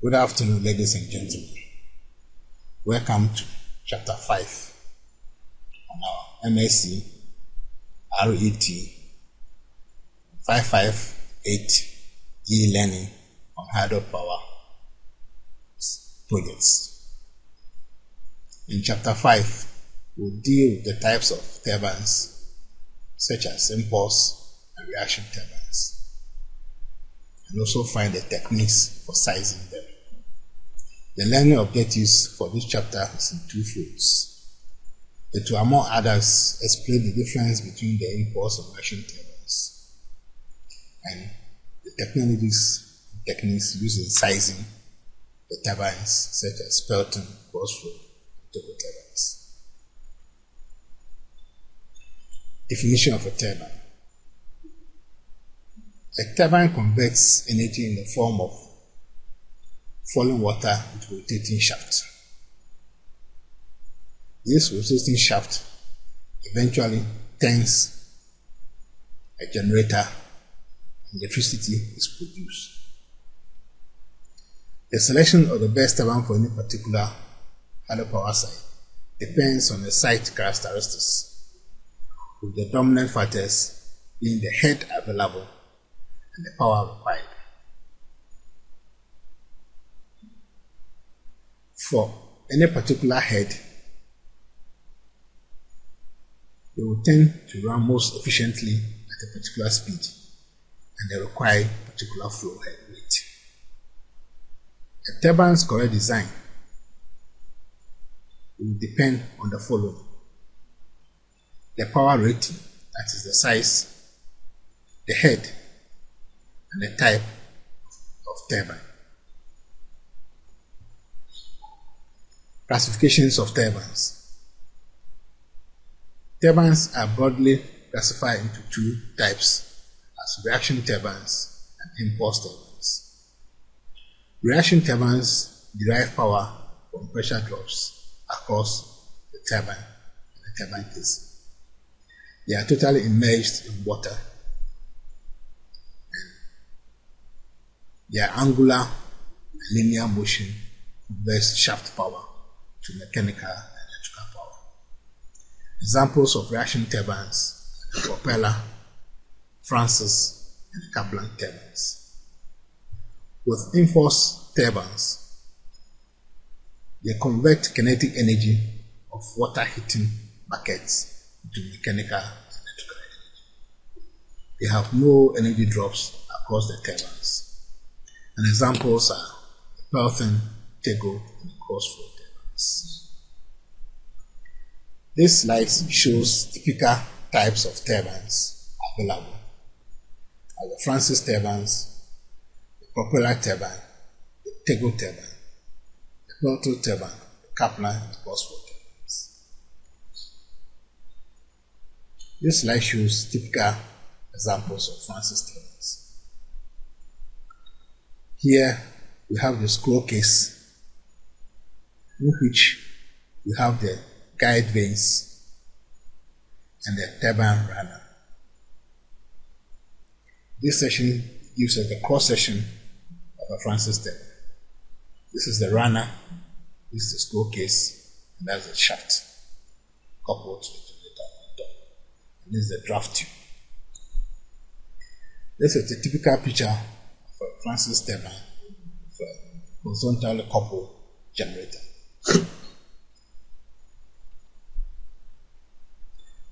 Good afternoon, ladies and gentlemen. Welcome to Chapter 5 on our MSc RET 558 e-learning on hydropower projects. In Chapter 5, we'll deal with the types of turbines such as impulse and reaction turbines, and also find the techniques for sizing them. The learning objectives for this chapter is in two folds. It will, among others, explain the difference between the impulse and reaction turbines and the techniques used in sizing the turbines such as Pelton, cross-flow, and turbo turbines. Definition of a turbine. A turbine converts energy in the form of falling water into rotating shaft. This rotating shaft eventually turns a generator and electricity is produced. The selection of the best turbine for any particular hydropower site depends on the site characteristics, with the dominant factors being the head available and the power required. For any particular head, they will tend to run most efficiently at a particular speed, and they require particular flow head rate. A turbine's correct design will depend on the following: the power rating, that is the size, the head, and the type of turbine. Classifications of turbines. Turbines are broadly classified into two types, as reaction turbines and impulse turbines. Reaction turbines derive power from pressure drops across the turbine and the turbine casing. They are totally immersed in water, and their angular and linear motion converts shaft power to mechanical and electrical power. Examples of reaction turbines are the propeller, Francis, and Kaplan turbines. With impulse turbines, they convert kinetic energy of water heating buckets into mechanical and electrical energy. They have no energy drops across the turbines. And examples are the Pelton, Tego, and cross-flow turbines. This slide shows typical types of turbines available: the Francis turbines, the propeller turbine, the Tego turbine, the Pelton turbine, the Kaplan, and the cross-flow turbines. This slide shows typical examples of Francis turbines. Here we have the scroll case, in which you have the guide vanes and the turbine runner. This section gives us the cross section of a Francis turbine. This is the runner, this is the scroll case, and that's the shaft coupled to the generator on top. And this is the draft tube. This is a typical picture of a Francis turbine with a horizontally coupled generator.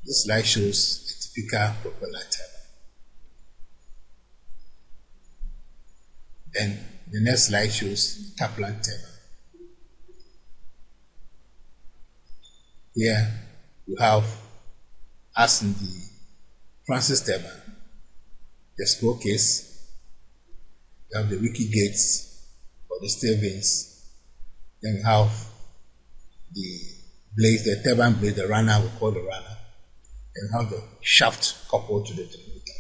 This slide shows a typical propeller turbine. Then the next slide shows the Kaplan turbine. Here you have, as in the Francis turbine, the scroll case, you have the wiki gates or the steel vanes, then you have the blade, the turbine blade, the runner, we call the runner, and have the shaft coupled to the generator.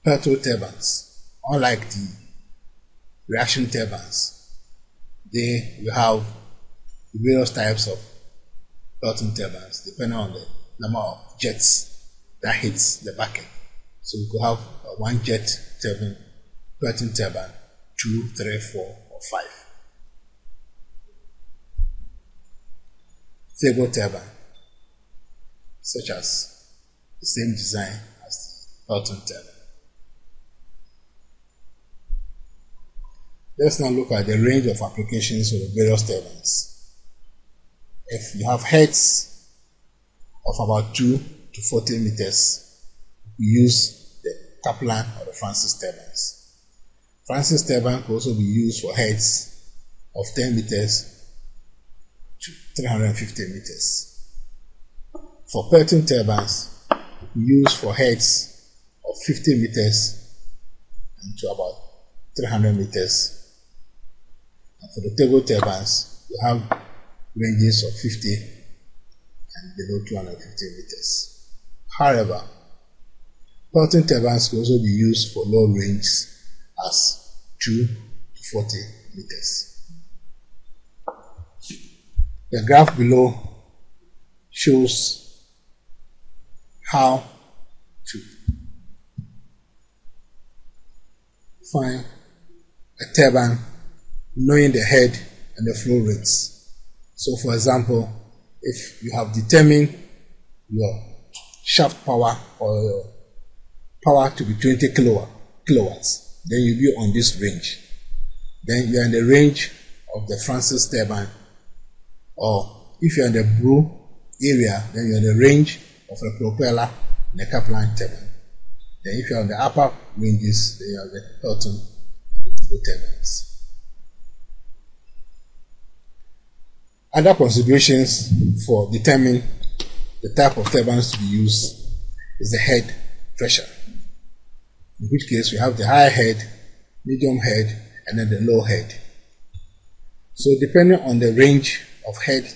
Pelton turbines, unlike the reaction turbines, they will have various types of Pelton turbines depending on the number of jets that hits the bucket. So we could have a one jet turbine Pelton turbine 2, 3, 4, or 5. Table turbine, such as the same design as the Pelton turbine. Let's now look at the range of applications for the various turbines. If you have heads of about 2 to 40 meters, you use the Kaplan or the Francis turbines. Francis turbine can also be used for heads of 10 meters to 350 meters. For Pelton turbines, used for heads of 50 meters and to about 300 meters. And for the table turbines, you have ranges of 50 and below 250 meters. However, Pelton turbines can also be used for low range as 2 to 40 meters. The graph below shows how to find a turbine knowing the head and the flow rates. So for example, if you have determined your shaft power or your power to be 20 kilowatts, then you'll be on this range. Then you're in the range of the Francis turbine, or if you're in the Brew area, then you're in the range of the propeller and the Kaplan turbine. Then if you're on the upper ranges, then you have the Pelton and the Table turbines. Other considerations for determining the type of turbines to be used is the head pressure, in which case we have the high head, medium head, and then the low head. So depending on the range of head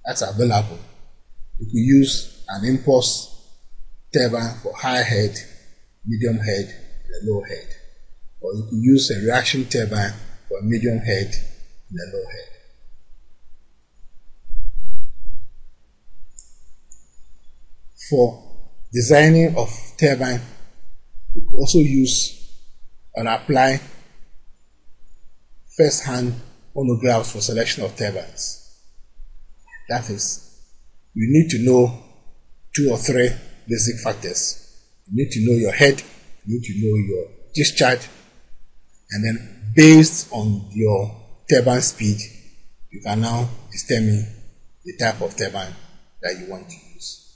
that's available, you could use an impulse turbine for high head, medium head, and a low head. Or you could use a reaction turbine for a medium head and a low head. For designing of turbine, you could also use and apply first-hand monographs for selection of turbines. That is, you need to know 2 or 3 basic factors. You need to know your head, you need to know your discharge, and then based on your turbine speed, you can now determine the type of turbine that you want to use.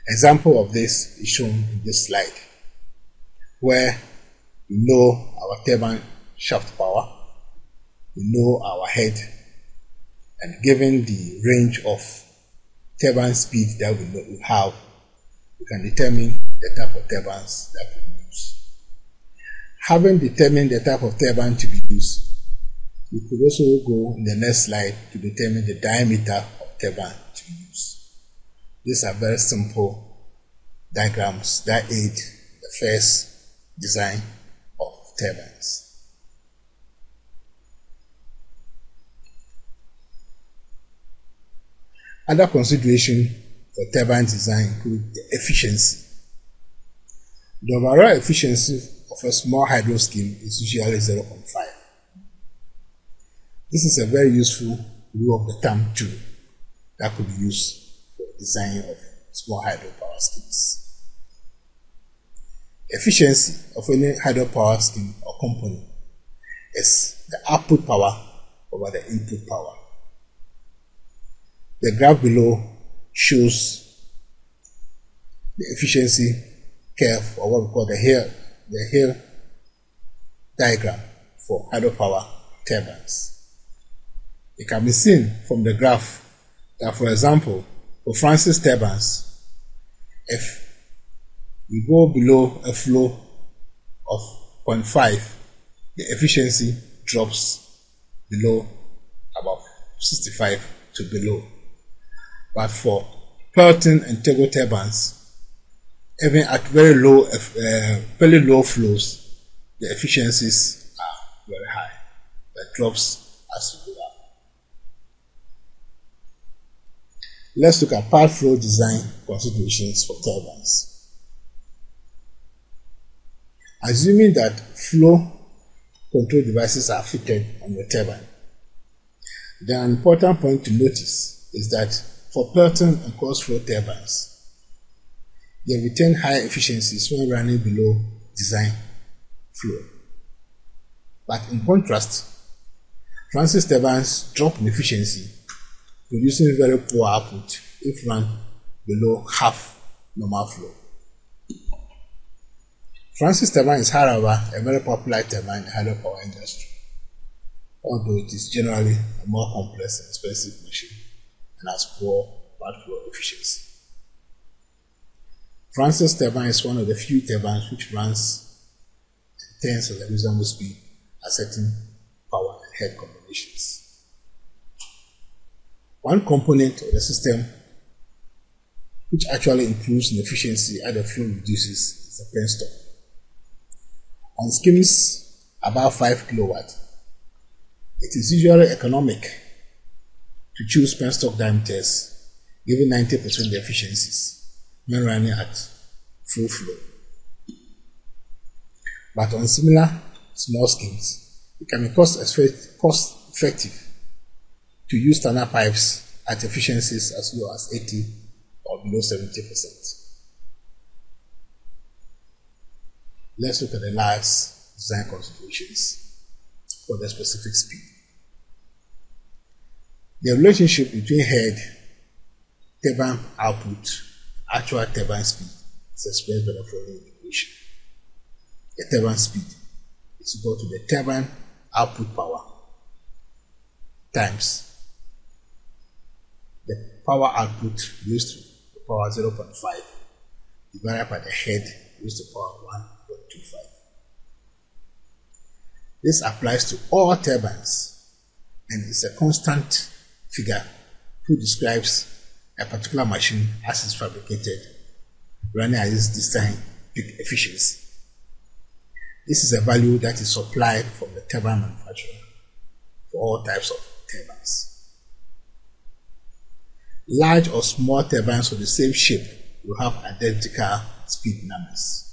Example of this is shown in this slide, where we know our turbine shaft power, we know our head, and given the range of turbine speed that we have, we can determine the type of turbines that we use. Having determined the type of turbine to be used, we could also go in the next slide to determine the diameter of turbine to be used. These are very simple diagrams that aid the first design of turbines. Other considerations for turbine design include the efficiency. The overall efficiency of a small hydro scheme is usually 0.5. This is a very useful rule of the thumb tool that could be used for design of small hydropower schemes. Efficiency of any hydropower scheme or component is the output power over the input power. The graph below shows the efficiency curve, or what we call the Hill diagram for hydropower turbines. It can be seen from the graph that, for example, for Francis turbines, if we go below a flow of 0.5, the efficiency drops below about 65 to below. But for Pelton and Table turbines, even at very low flows, the efficiencies are very high. That drops as you go up. Let's look at part flow design considerations for turbines. Assuming that flow control devices are fitted on your turbine, then an important point to notice is that for Pelton and cross-flow turbines, they retain high efficiencies when running below design flow. But in contrast, Francis turbines drop in efficiency, producing very poor output if run below half normal flow. Francis turbine is, however, a very popular turbine in the hydropower industry, although it is generally a more complex and expensive machine and has poor part flow efficiency. Francis turbine is one of the few turbines which runs 10s at a reasonable speed at certain power and head combinations. One component of the system which actually improves in efficiency as the flow reduces is the penstock. On schemes above 5 kilowatt, it is usually economic to choose penstock diameters given 90% of the efficiencies when running at full flow. But on similar small schemes, it can be cost effective to use standard pipes at efficiencies as low as 80 or below 70%. Let's look at the last design considerations for the specific speed. The relationship between head, turbine output, actual turbine speed is expressed by the following equation. The turbine speed is equal to the turbine output power times the power output raised to the power 0.5 divided by the head raised to the power 1.25. This applies to all turbines and is a constant figure which describes a particular machine as it's fabricated, running at its design peak efficiency. This is a value that is supplied from the turbine manufacturer for all types of turbines. Large or small turbines of the same shape will have identical speed numbers.